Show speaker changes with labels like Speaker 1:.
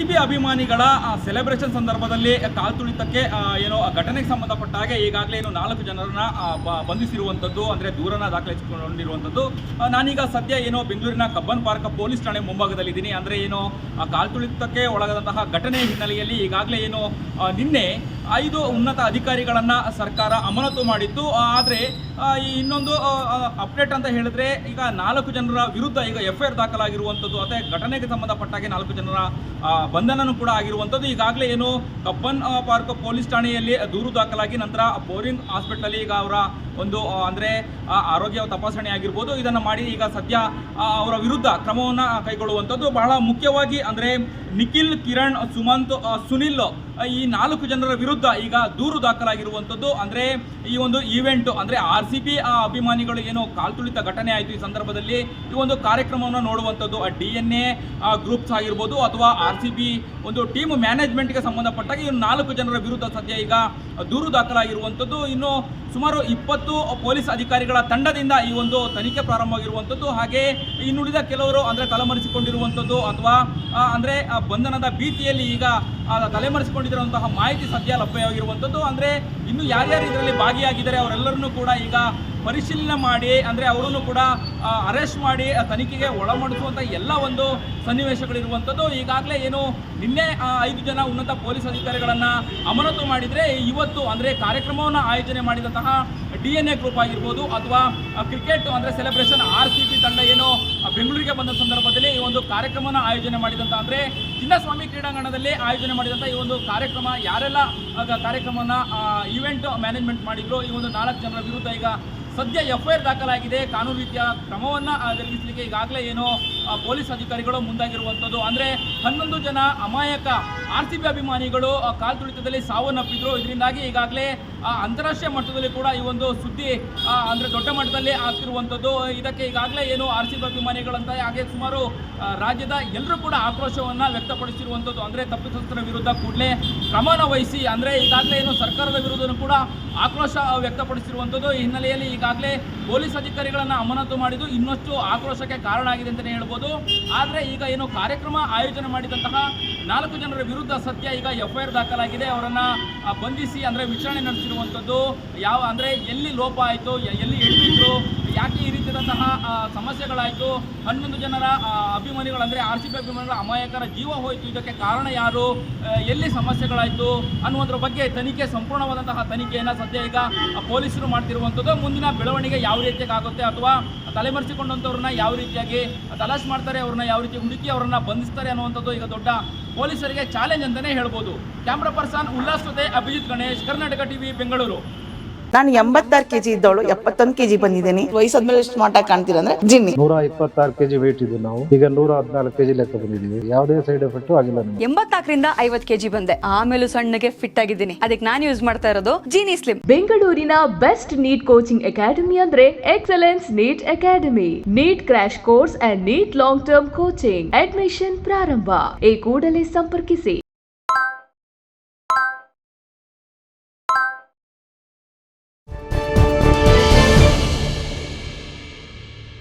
Speaker 1: B ಅಭಿಮಾನಿಗಳ celebration ಸಂದರ್ಭದಲ್ಲಿ ಕಾಲ್ತುಳಿತಕ್ಕೆ ಏನೋ ಘಟನೆಗೆ ಸಂಬಂಧಪಟ್ಟ ಹಾಗೆ ಈಗಾಗಲೇ ಏನು 4 ಜನರನ್ನ ಬಂಧಿಸಿರುವಂಥದ್ದು, ಅಂದರೆ ದೂರನ ದಾಖಲಿಸಿಕೊಂಡಿರುವಂಥದ್ದು. ನಾನೀಗ ಸದ್ಯ ಏನೋ ಬೆಂಗಳೂರಿನ ಕಬ್ಬನ್ ಪಾರ್ಕ್ ಪೊಲೀಸ್ ಠಾಣೆ ಮುಂಭಾಗದಲ್ಲಿದ್ದೀನಿ. ಅಂದರೆ ಏನು ಕಾಲ್ತುಳಿತಕ್ಕೆ ಒಳಗಾದಂತಹ ಘಟನೆ ಹಿನ್ನೆಲೆಯಲ್ಲಿ ಈಗಾಗಲೇ ಏನು ನಿನ್ನೆ 5 ಉನ್ನತ ಅಧಿಕಾರಿಗಳನ್ನು ಸರ್ಕಾರ ಅಮಾನತು ಮಾಡಿತ್ತು. ಆದರೆ ಇನ್ನೊಂದು ಅಪ್ಡೇಟ್ ಅಂತ ಹೇಳಿದ್ರೆ ಈಗ 4 ಜನರ ವಿರುದ್ಧ ಈಗ FIR ದಾಖಲಾಗಿರುವಂಥದ್ದು, ಅದೇ ಘಟನೆಗೆ ಸಂಬಂಧಪಟ್ಟಾಗೆ 4 ಜನರ ಬಂಧನನೂ ಕೂಡ ಆಗಿರುವಂಥದ್ದು. ಈಗಾಗಲೇ ಏನು ಕಬ್ಬನ್ ಪಾರ್ಕ್ ಪೊಲೀಸ್ ಠಾಣೆಯಲ್ಲಿ ದೂರು ದಾಖಲಾಗಿ ನಂತರ ಬೋರಿಂಗ್ ಹಾಸ್ಪಿಟಲ್ ಈಗ ಅವರ ಒಂದು ಅಂದರೆ ಆರೋಗ್ಯ ತಪಾಸಣೆ ಆಗಿರ್ಬೋದು, ಇದನ್ನು ಮಾಡಿ ಈಗ ಸದ್ಯ ಅವರ ವಿರುದ್ಧ ಕ್ರಮವನ್ನು ಕೈಗೊಳ್ಳುವಂಥದ್ದು. ಬಹಳ ಮುಖ್ಯವಾಗಿ ಅಂದರೆ ನಿಖಿಲ್, ಕಿರಣ್, ಸುಮಂತ್, ಸುನಿಲ್ ಈ 4 ಜನರ ವಿರುದ್ಧ ಈಗ ದೂರು ದಾಖಲಾಗಿರುವಂಥದ್ದು. ಅಂದರೆ ಈ ಒಂದು ಈವೆಂಟು ಅಂದರೆ RCB ಅಭಿಮಾನಿಗಳು ಏನು ಕಾಲ್ತುಳಿತ ಘಟನೆ ಆಯಿತು, ಈ ಸಂದರ್ಭದಲ್ಲಿ ಈ ಒಂದು ಕಾರ್ಯಕ್ರಮವನ್ನು ನೋಡುವಂಥದ್ದು DNA ಗ್ರೂಪ್ಸ್ ಆಗಿರ್ಬೋದು ಅಥವಾ RCB ಒಂದು ಟೀಮ್ ಮ್ಯಾನೇಜ್ಮೆಂಟ್ಗೆ ಸಂಬಂಧಪಟ್ಟಾಗ ಈ 4 ಜನರ ವಿರುದ್ಧ ಸದ್ಯ ಈಗ ದೂರು ದಾಖಲಾಗಿರುವಂಥದ್ದು. ಇನ್ನು ಸುಮಾರು 20 ಪೊಲೀಸ್ ಅಧಿಕಾರಿಗಳ ತಂಡದಿಂದ ಈ ಒಂದು ತನಿಖೆ ಪ್ರಾರಂಭವಾಗಿರುವಂಥದ್ದು. ಹಾಗೆ ಇನ್ನುಳಿದ ಕೆಲವರು ಅಂದರೆ ತಲೆಮರೆಸಿಕೊಂಡಿರುವಂಥದ್ದು ಅಥವಾ ಅಂದರೆ ಬಂಧನದ ಭೀತಿಯಲ್ಲಿ ಈಗ ತಲೆಮರೆಸಿಕೊಂಡಿರುವಂತಹ ಮಾಹಿತಿ ಸದ್ಯ ಲಭ್ಯವಾಗಿರುವಂಥದ್ದು. ಅಂದರೆ ಇನ್ನು ಯಾರ್ಯಾರು ಇದರಲ್ಲಿ ಭಾಗಿಯಾಗಿದ್ದಾರೆ ಅವರೆಲ್ಲರನ್ನೂ ಕೂಡ ಈಗ ಪರಿಶೀಲನೆ ಮಾಡಿ ಅಂದರೆ ಅವರನ್ನು ಕೂಡ ಅರೆಸ್ಟ್ ಮಾಡಿ ತನಿಖೆಗೆ ಒಳಪಡಿಸುವಂಥ ಎಲ್ಲ ಒಂದು ಸನ್ನಿವೇಶಗಳಿರುವಂಥದ್ದು. ಈಗಾಗಲೇ ಏನು ನಿನ್ನೆ 5 ಜನ ಉನ್ನತ ಪೊಲೀಸ್ ಅಧಿಕಾರಿಗಳನ್ನು ಅಮಾನತು ಮಾಡಿದರೆ ಇವತ್ತು ಅಂದರೆ ಕಾರ್ಯಕ್ರಮವನ್ನು ಆಯೋಜನೆ ಮಾಡಿದಂತಹ DNA ಗ್ರೂಪ್ ಆಗಿರ್ಬೋದು ಅಥವಾ ಕ್ರಿಕೆಟ್ ಅಂದರೆ ಸೆಲೆಬ್ರೇಷನ್ RCB ತಂಡ ಏನು ಬೆಂಗಳೂರಿಗೆ ಬಂದ ಸಂದರ್ಭದಲ್ಲಿ ಈ ಒಂದು ಕಾರ್ಯಕ್ರಮವನ್ನು ಆಯೋಜನೆ ಮಾಡಿದಂಥ ಅಂದರೆ ಚಿನ್ನಸ್ವಾಮಿ ಕ್ರೀಡಾಂಗಣದಲ್ಲಿ ಆಯೋಜನೆ ಮಾಡಿದಂಥ ಈ ಒಂದು ಕಾರ್ಯಕ್ರಮ ಯಾರೆಲ್ಲ ಕಾರ್ಯಕ್ರಮವನ್ನು ಈವೆಂಟ್ ಮ್ಯಾನೇಜ್ಮೆಂಟ್ ಮಾಡಿದ್ರು, ಈ ಒಂದು 4 ಜನರ ವಿರುದ್ಧ ಈಗ ಸದ್ಯ FIR ದಾಖಲಾಗಿದೆ. ಕಾನೂನು ರೀತಿಯ ಕ್ರಮವನ್ನು ಜರುಗಿಸಲಿಕ್ಕೆ ಈಗಾಗಲೇ ಏನೋ ಪೊಲೀಸ್ ಅಧಿಕಾರಿಗಳು ಮುಂದಾಗಿರುವಂಥದ್ದು. ಅಂದರೆ 11 ಜನ ಅಮಾಯಕ RCB ಅಭಿಮಾನಿಗಳು ಕಾಲ್ತುಳಿತದಲ್ಲಿ ಸಾವನ್ನಪ್ಪಿದ್ರು. ಇದರಿಂದಾಗಿ ಈಗಾಗಲೇ ಅಂತಾರಾಷ್ಟ್ರೀಯ ಮಟ್ಟದಲ್ಲಿ ಕೂಡ ಈ ಒಂದು ಸುದ್ದಿ ಅಂದರೆ ದೊಡ್ಡ ಮಟ್ಟದಲ್ಲಿ ಆಗ್ತಿರುವಂಥದ್ದು. ಇದಕ್ಕೆ ಈಗಾಗಲೇ ಏನು RCB ಅಭಿಮಾನಿಗಳಂತ ಹಾಗೆ ಸುಮಾರು ರಾಜ್ಯದ ಎಲ್ಲರೂ ಕೂಡ ಆಕ್ರೋಶವನ್ನು ವ್ಯಕ್ತಪಡಿಸಿರುವಂಥದ್ದು. ಅಂದರೆ ತಪ್ಪಿತಸ್ಥರ ವಿರುದ್ಧ ಕೂಡಲೇ ಕ್ರಮನ ವಹಿಸಿ ಅಂದರೆ ಈಗಾಗಲೇ ಏನು ಸರ್ಕಾರದ ವಿರುದ್ಧನೂ ಕೂಡ ಆಕ್ರೋಶ ವ್ಯಕ್ತಪಡಿಸಿರುವಂಥದ್ದು. ಈ ಹಿನ್ನೆಲೆಯಲ್ಲಿ ಈಗಾಗಲೇ ಪೊಲೀಸ್ ಅಧಿಕಾರಿಗಳನ್ನು ಅಮಾನತು ಮಾಡಿದ್ದು ಇನ್ನಷ್ಟು ಆಕ್ರೋಶಕ್ಕೆ ಕಾರಣ ಆಗಿದೆ ಅಂತಲೇ ಹೇಳ್ಬೋದು. ಆದರೆ ಈಗ ಏನು ಕಾರ್ಯಕ್ರಮ ಆಯೋಜನೆ ಮಾಡಿದಂತಹ 4 ಜನರ ವಿರುದ್ಧ ಸದ್ಯ ಈಗ FIR ದಾಖಲಾಗಿದೆ. ಅವರನ್ನು ಬಂಧಿಸಿ ಅಂದರೆ ವಿಚಾರಣೆ ನಡೆಸಿರುವಂಥದ್ದು. ಯಾವ ಅಂದರೆ ಎಲ್ಲಿ ಲೋಪ ಆಯಿತು, ಎಲ್ಲಿ ಎಡವಿದ್ರು, ಯಾಕೆ ಈ ರೀತಿಯಾದಂತಹ ಸಮಸ್ಯೆಗಳಾಯಿತು, 11 ಜನರ ಅಭಿಮಾನಿಗಳು ಅಂದರೆ RCB ಅಭಿಮಾನಿಗಳ ಅಮಾಯಕರ ಜೀವ ಹೋಯಿತು, ಇದಕ್ಕೆ ಕಾರಣ ಯಾರು, ಎಲ್ಲಿ ಸಮಸ್ಯೆಗಳಾಯಿತು ಅನ್ನುವುದರ ಬಗ್ಗೆ ತನಿಖೆ ಸಂಪೂರ್ಣವಾದಂತಹ ತನಿಖೆಯನ್ನು ಸದ್ಯ ಈಗ ಪೊಲೀಸರು ಮಾಡ್ತಿರುವಂಥದ್ದು. ಮುಂದಿನ ಬೆಳವಣಿಗೆ ಯಾವ ರೀತಿಯಾಗಿ ಆಗುತ್ತೆ ಅಥವಾ ತಲೆಮರೆಸಿಕೊಂಡಂಥವ್ರನ್ನ ಯಾವ ರೀತಿಯಾಗಿ ತಲಾಶ್ ಮಾಡ್ತಾರೆ, ಅವ್ರನ್ನ ಯಾವ ರೀತಿ ಹುಡುಕಿ ಅವರನ್ನು ಬಂಧಿಸ್ತಾರೆ ಅನ್ನುವಂಥದ್ದು ಈಗ ದೊಡ್ಡ ಪೊಲೀಸರಿಗೆ ಚಾಲೆಂಜ್ ಅಂತಲೇ ಹೇಳ್ಬೋದು. ಕ್ಯಾಮ್ರಾ ಪರ್ಸನ್ ಉಲ್ಲಾಸ್ ಜೊತೆ ಅಭಿಜಿತ್ ಗಣೇಶ್, ಕರ್ನಾಟಕ TV, ಬೆಂಗಳೂರು.
Speaker 2: ನಾನು 86 kg ಇದ್ದವಳು 71 kg ಬಂದಿದ್ದೀನಿ. ವಯಸ್ಸಾದ್ಮೇಲೆ ಸ್ಮಾರ್ಟ್ ಆಗಿ ಕಾಣ್ತೀರಾ ಅಂದ್ರೆ ಜಿನ್ನಿ.
Speaker 3: 126 kg ವೇಟ್ ಇದ್ದು ನಾವು ಈಗ 114 kg ಲೆಕ್ಕ ಬಂದಿದ್ದೀವಿ. ಯಾವುದೇ ಸೈಡ್ ಎಫೆಕ್ಟ್ ಆಗಿಲ್ಲ.
Speaker 4: 84 ರಿಂದ 50 kg ಬಂದೆ. ಆಮೇಲೆ ಸಣ್ಣಗೆ ಫಿಟ್ ಆಗಿದ್ದೀನಿ. ಅದಕ್ಕೆ ನಾನು ಯೂಸ್ ಮಾಡ್ತಾ ಇರೋದು ಜೀನಿ ಸ್ಲಿಮ್.
Speaker 5: ಬೆಂಗಳೂರಿನ ಬೆಸ್ಟ್ ನೀಟ್ ಕೋಚಿಂಗ್ ಅಕಾಡೆಮಿ ಅಂದ್ರೆ excellence NEET academy. NEET crash course and NEET long term coaching admission ಪ್ರಾರಂಭ. ಈ ಕೂಡಲೇ ಸಂಪರ್ಕಿಸಿ.